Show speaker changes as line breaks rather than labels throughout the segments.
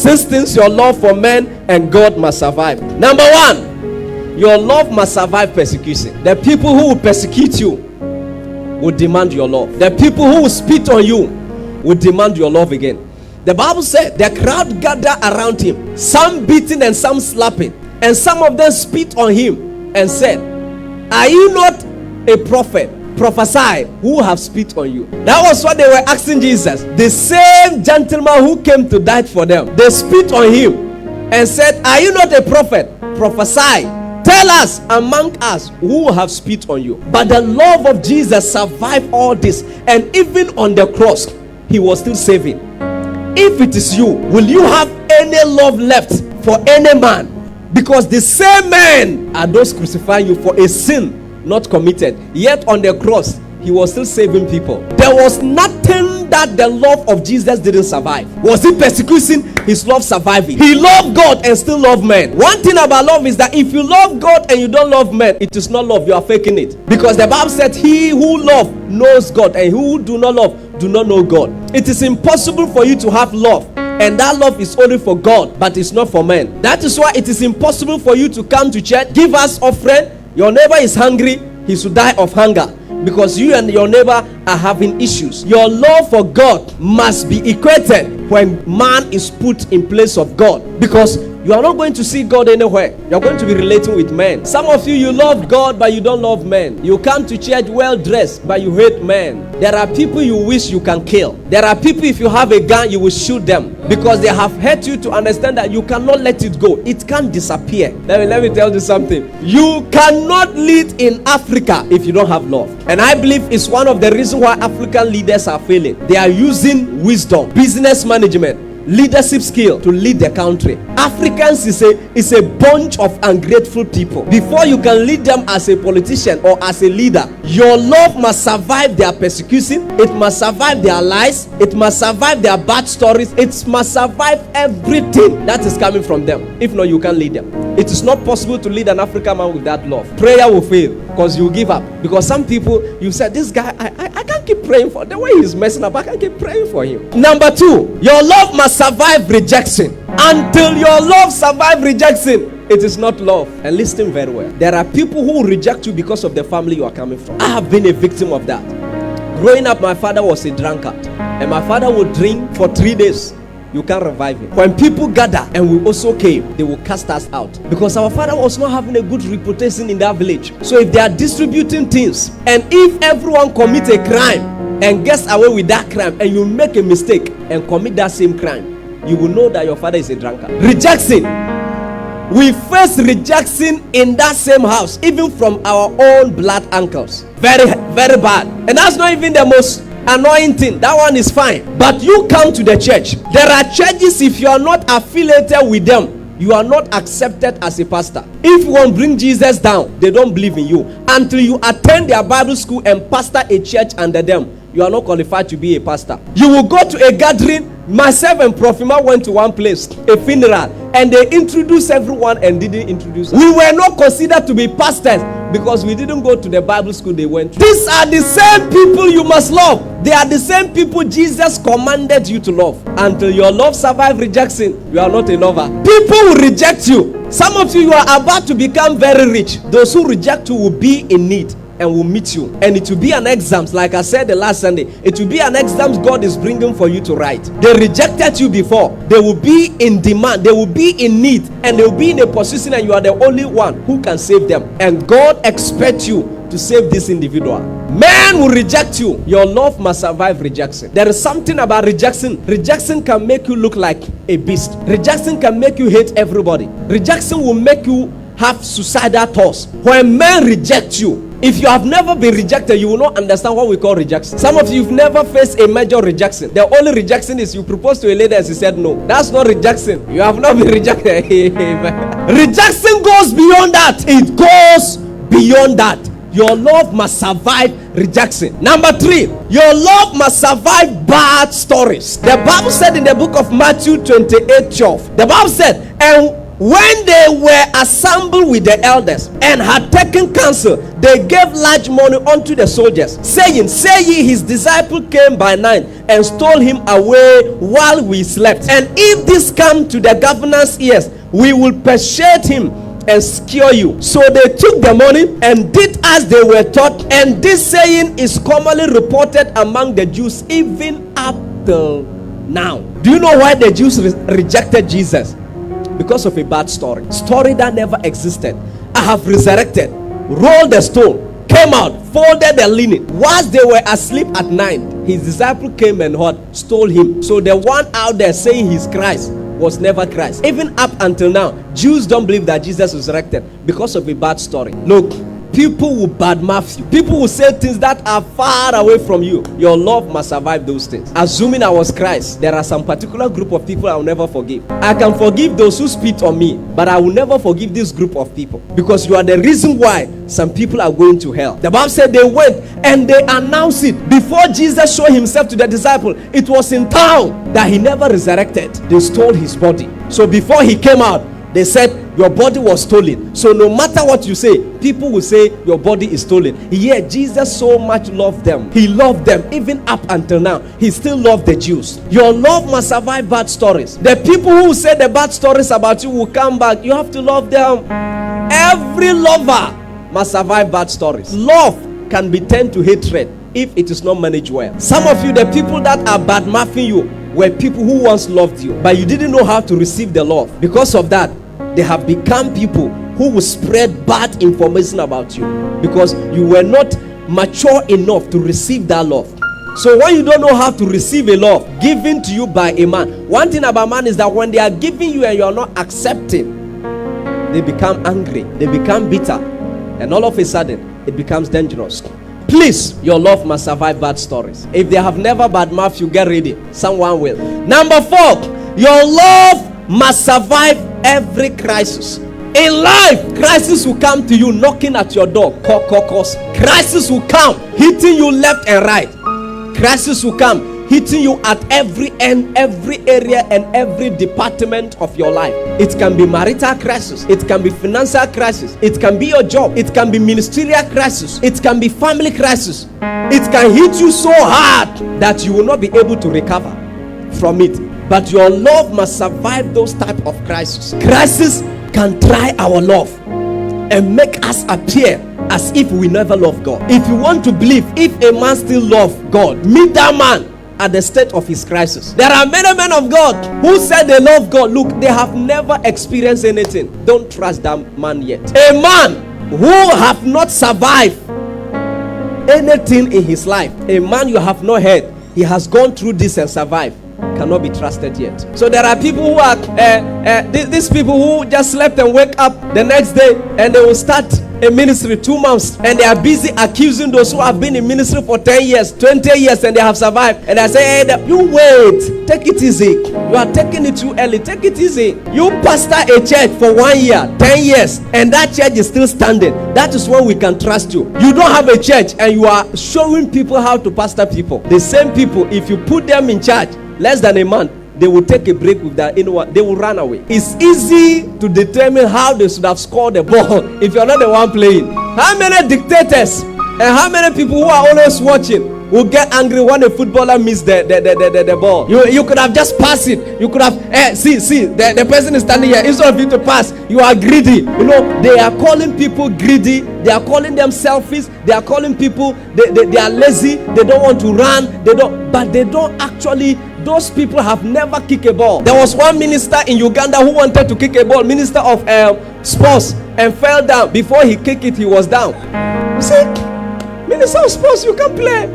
6 things your love for men and God must survive. Number 1, your love must survive persecution. The people who will persecute you will demand your love. The people who will spit on you will demand your love again. The Bible said the crowd gathered around him, some beating and some slapping, and some of them spit on him and said, "Are you not a prophet? Prophesy, who have spit on you?" That was what they were asking Jesus. The same gentleman who came to die for them, they spit on him and said, "Are you not a prophet? Prophesy, tell us among us who have spit on you." But the love of Jesus survived all this, and even on the cross he was still saving. If it is you, will you have any love left for any man? Because the same men are those crucifying you for a sin not committed, yet on the cross he was still saving people. There was nothing that the love of Jesus didn't survive. Was it persecution? His love surviving. He loved God and still loved men. One thing about love is that if you love God and you don't love men, it is not love, you are faking it. Because the Bible said, he who loves knows God, and who do not love do not know God. It is impossible for you to have love, and that love is only for God, but it's not for men. That is why it is impossible for you to come to church, give us offering. Your neighbor is hungry, he should die of hunger, because you and your neighbor are having issues. Your love for God must be equated when man is put in place of God, because you are not going to see God anywhere. You are going to be relating with men. Some of you love God, but you don't love men. You come to church well dressed, but you hate men. There are people you wish you can kill. There are people, if you have a gun, you will shoot them, because they have hurt you to understand that you cannot let it go. It can't disappear. Let me tell you something. You cannot lead in Africa if you don't have love. And I believe it's one of the reasons why African leaders are failing. They are using wisdom, business management, leadership skill to lead the country. Africans is a bunch of ungrateful people. Before you can lead them as a politician or as a leader, your love must survive their persecution. It must survive their lies. It must survive their bad stories. It must survive everything that is coming from them. If not, you can't lead them. It is not possible to lead an African man with that love. Prayer will fail because you give up. Because some people, you said, this guy, I can't keep praying for the way he's messing up. I can't keep praying for him. Number 2, your love must survive rejection. Until your love survive rejection, it is not love. And listen very well. There are people who reject you because of the family you are coming from. I have been a victim of that. Growing up, my father was a drunkard, and my father would drink for 3 days. You can't revive him. When people gather and we also came, they will cast us out, because our father was not having a good reputation in that village. So if they are distributing things, and if everyone commits a crime and gets away with that crime, and you make a mistake and commit that same crime, you will know that your father is a drunkard. Rejection. We face rejection in that same house, even from our own blood uncles. Very, very bad. And that's not even the most annoying thing. That one is fine. But you come to the church. There are churches, if you are not affiliated with them, you are not accepted as a pastor. If you want to bring Jesus down, they don't believe in you. Until you attend their Bible school and pastor a church under them, you are not qualified to be a pastor. You will go to a gathering. Myself and Profima went to one place, a funeral, and they introduced everyone and didn't introduce us. We were not considered to be pastors because we didn't go to the Bible school they went to. These are the same people you must love. They are the same people Jesus commanded you to love. Until your love survives rejection, you are not a lover. People will reject you. Some of you are about to become very rich. Those who reject you will be in need and will meet you, and it will be an exam. Like I said the last Sunday, it will be an exam God is bringing for you to write. They rejected you before. They will be in demand, they will be in need, and they will be in a position, and you are the only one who can save them. And God expects you to save this individual. Men will reject you. Your love must survive rejection. There is something about rejection. Rejection can make you look like a beast. Rejection can make you hate everybody. Rejection will make you have suicidal thoughts. When men reject you, if you have never been rejected, you will not understand what we call rejection. Some of you have never faced a major rejection. The only rejection is you propose to a lady and she said no. That's not rejection. You have not been rejected. Rejection goes beyond that. It goes beyond that. Your love must survive rejection. Number 3, your love must survive bad stories. The Bible said in the book of Matthew 28:12, the Bible said, and When they were assembled with the elders and had taken counsel, they gave large money unto the soldiers, saying, Say ye, his disciple came by night and stole him away while we slept. And if this come to the governor's ears, we will persuade him and secure you. So they took the money and did as they were taught. And this saying is commonly reported among the Jews even up till now. Do you know why the Jews rejected Jesus? Because of a bad story that never existed. I have resurrected, rolled the stone, came out, folded the linen. Whilst they were asleep at night, his disciple came and stole him. So the one out there saying he's Christ was never Christ. Even up until now, Jews don't believe that Jesus resurrected because of a bad story. Look, people will badmouth you. People will say things that are far away from you. Your love must survive those things. Assuming I was Christ, there are some particular group of people I will never forgive. I can forgive those who spit on me, but I will never forgive this group of people, because you are the reason why some people are going to hell. The Bible said they went and they announced it. Before Jesus showed himself to the disciple, it was in town that he never resurrected. They stole his body. So before he came out, they said your body was stolen. So no matter what you say, people will say your body is stolen. Yet Jesus so much loved them. He loved them even up until now. He still loved the Jews. Your love must survive bad stories. The people who say the bad stories about you will come back. You have to love them. Every lover must survive bad stories. Love can be turned to hatred if it is not managed well. Some of you, the people that are bad-mouthing you, were people who once loved you, but you didn't know how to receive the love. Because of that, they have become people who will spread bad information about you, because you were not mature enough to receive that love. So when you don't know how to receive a love given to you by a man, one thing about man is that when they are giving you and you are not accepting, they become angry, they become bitter, and all of a sudden it becomes dangerous. Please, your love must survive bad stories. If they have never badmouthed you, get ready, someone will. Number 4, your love must survive every crisis. In life, crisis will come to you knocking at your door. Crisis will come hitting you left and right. Crisis will come hitting you at every end, every area, and every department of your life. It can be marital crisis, it can be financial crisis, it can be your job, it can be ministerial crisis, it can be family crisis. It can hit you so hard that you will not be able to recover from it. But your love must survive those type of crises. Crisis can try our love and make us appear as if we never loved God. If you want to believe if a man still loves God, meet that man at the state of his crisis. There are many men of God who said they love God. Look, they have never experienced anything. Don't trust that man yet. A man who have not survived anything in his life, a man you have not heard, he has gone through this and survived, cannot be trusted yet. So there are people who are these people who just slept and wake up the next day and they will start a ministry 2 months, and they are busy accusing those who have been in ministry for 10 years, 20 years, and they have survived. And I say, hey, you wait, take it easy. You are taking it too early. Take it easy. You pastor a church for 1 year, 10 years, and that church is still standing. That is when we can trust you. You don't have a church and you are showing people how to pastor people. The same people, if you put them in charge less than a month, they will take a break with that. They will run away. It's easy to determine how they should have scored the ball if you're not the one playing. How many dictators and how many people who are always watching will get angry when a footballer misses the ball? You could have just passed it. You could have see the person is standing here. Instead of you to pass, you are greedy. You know, they are calling people greedy. They are calling them selfish. They are calling people they are lazy. They don't want to run. But they don't actually. Those people have never kicked a ball. There was one minister in Uganda who wanted to kick a ball, minister of sports, and fell down. Before he kicked it, he was down. You see, minister of sports, you can play.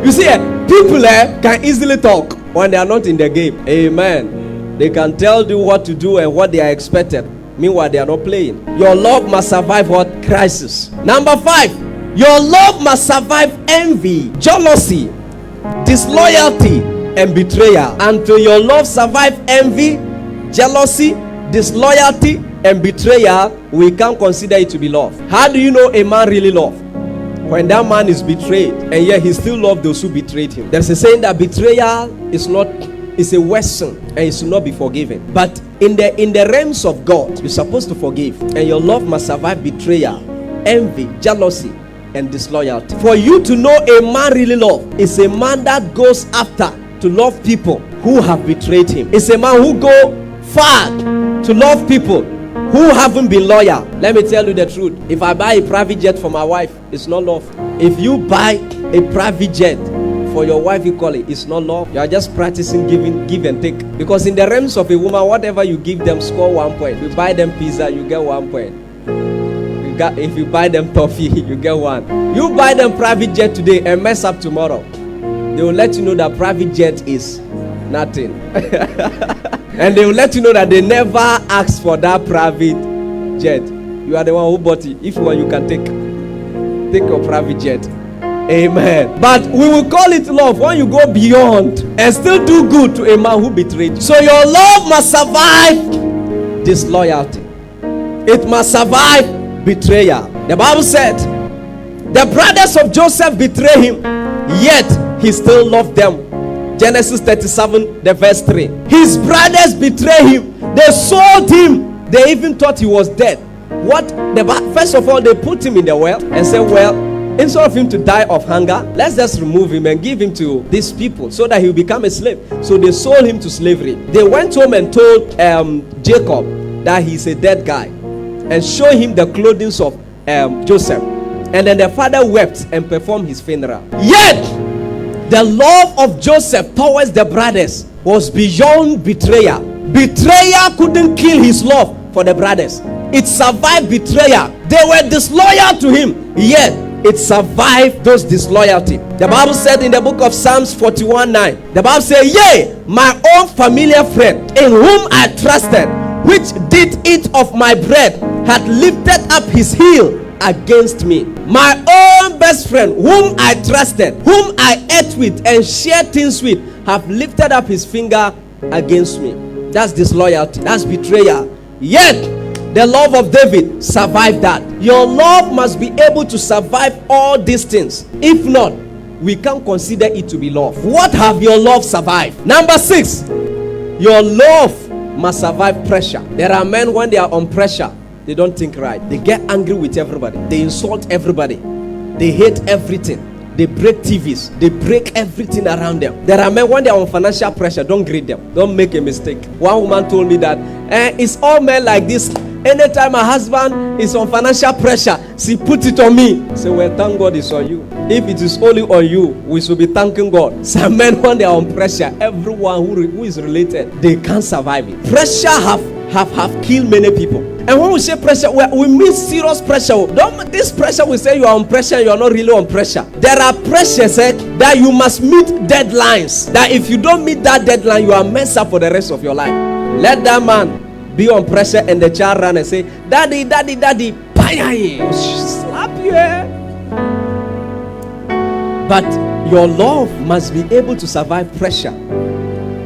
You see, people can easily talk when they are not in the game. Amen. They can tell you what to do and what they are expected. Meanwhile, they are not playing. Your love must survive what? Crisis. Number 5, your love must survive envy, jealousy, disloyalty, and betrayal. Until your love survive envy, jealousy, disloyalty, and betrayal, we can't consider it to be love. How do you know a man really loves? When that man is betrayed and yet he still loves those who betrayed him. There's a saying that betrayal is not is a worse sin and it should not be forgiven. But in the realms of God, you're supposed to forgive, and your love must survive betrayal, envy, jealousy, and disloyalty. For you to know a man really love is a man that goes after to love people who have betrayed him. It's a man who go far to love people who haven't been loyal. Let me tell you the truth. If I buy a private jet for my wife, it's not love. If you buy a private jet for your wife equally, it's not love. You are just practicing give and take. Because in the realms of a woman, whatever you give them, score 1 point. You buy them pizza, you get 1 point. If you buy them toffee, you get 1. You buy them private jet today and mess up tomorrow, they will let you know that private jet is nothing. And they will let you know that they never asked for that private jet. You are the one who bought it. If you want, you can take your private jet. Amen. But we will call it love when you go beyond and still do good to a man who betrayed you. So your love must survive disloyalty. It must survive betrayal. The Bible said the brothers of Joseph betrayed him, yet he still loved them. Genesis 37, the verse 3. His brothers betrayed him. They sold him. They even thought he was dead. First of all, they put him in the well and said, well, instead of him to die of hunger, let's just remove him and give him to these people so that he will become a slave. So they sold him to slavery. They went home and told Jacob that he's a dead guy and showed him the clothing of Joseph. And then the father wept and performed his funeral. Yet the love of Joseph towards the brothers was beyond betrayal. Betrayal couldn't kill his love for the brothers. It survived betrayal. They were disloyal to him, yet it survived those disloyalty. The Bible said in the book of Psalms 41:9, the Bible said, yea, my own familiar friend, in whom I trusted, which did eat of my bread, had lifted up his heel against me. My own best friend, whom I trusted, whom I ate with and shared things with, have lifted up his finger against me. That's disloyalty. That's betrayal. Yet the love of David survived that. Your love must be able to survive all these things. If not, we can't consider it to be love. What have your love survived? Number 6, your love must survive pressure. There are men, when they are on pressure, they don't think right. They get angry with everybody. They insult everybody. They hate everything. They break TVs. They break everything around them. There are men, when they are on financial pressure, don't greet them. Don't make a mistake. One woman told me that it's all men like this. Anytime my husband is on financial pressure, she put it on me. So well, thank God it's on you. If it is only on you, we should be thanking God. Some men, when they are on pressure, everyone who is related, they can't survive it. Pressure have killed many people. And when we say pressure, we mean serious pressure. This pressure, we say you are on pressure, you are not really on pressure. There are pressures that you must meet deadlines. That if you don't meet that deadline, you are messed up for the rest of your life. Let that man be on pressure and the child run and say, daddy, daddy, daddy, slap you. But your love must be able to survive pressure.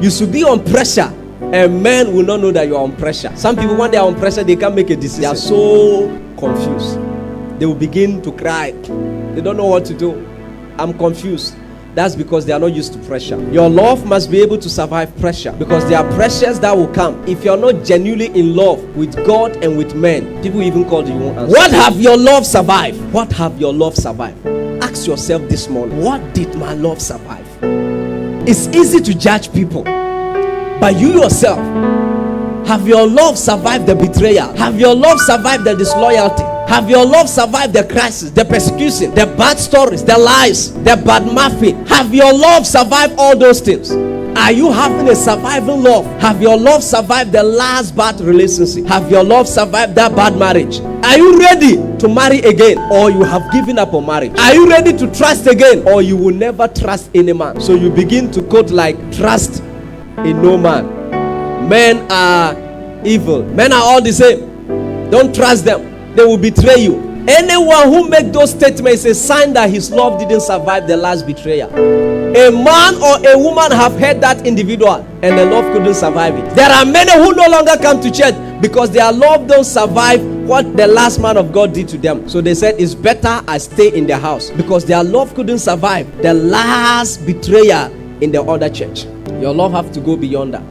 You should be on pressure, and men will not know that you are on pressure. Some people, when they are on pressure, they can't make a decision. They are so confused. They will begin to cry. They don't know what to do. I'm confused. That's because they are not used to pressure. Your love must be able to survive pressure, because there are pressures that will come. If you are not genuinely in love with God and with men, people even call you won't answer. What have your love survived? What have your love survived? Ask yourself this morning, what did my love survive? It's easy to judge people, but you yourself, have your love survived the betrayal? Have your love survived the disloyalty? Have your love survived the crisis, the persecution, the bad stories, the lies, the bad muffin? Have your love survived all those things? Are you having a surviving love? Have your love survived the last bad relationship? Have your love survived that bad marriage? Are you ready to marry again, or you have given up on marriage? Are you ready to trust again, or you will never trust any man? So you begin to quote like, trust in no man. Men are evil. Men are all the same. Don't trust them. They will betray you. Anyone who makes those statements is a sign that his love didn't survive the last betrayal. A man or a woman have hurt that individual and the love couldn't survive it. There are many who no longer come to church because their love don't survive what the last man of God did to them. So they said, it's better I stay in the house, because their love couldn't survive the last betrayal in the other church. Your love have to go beyond that.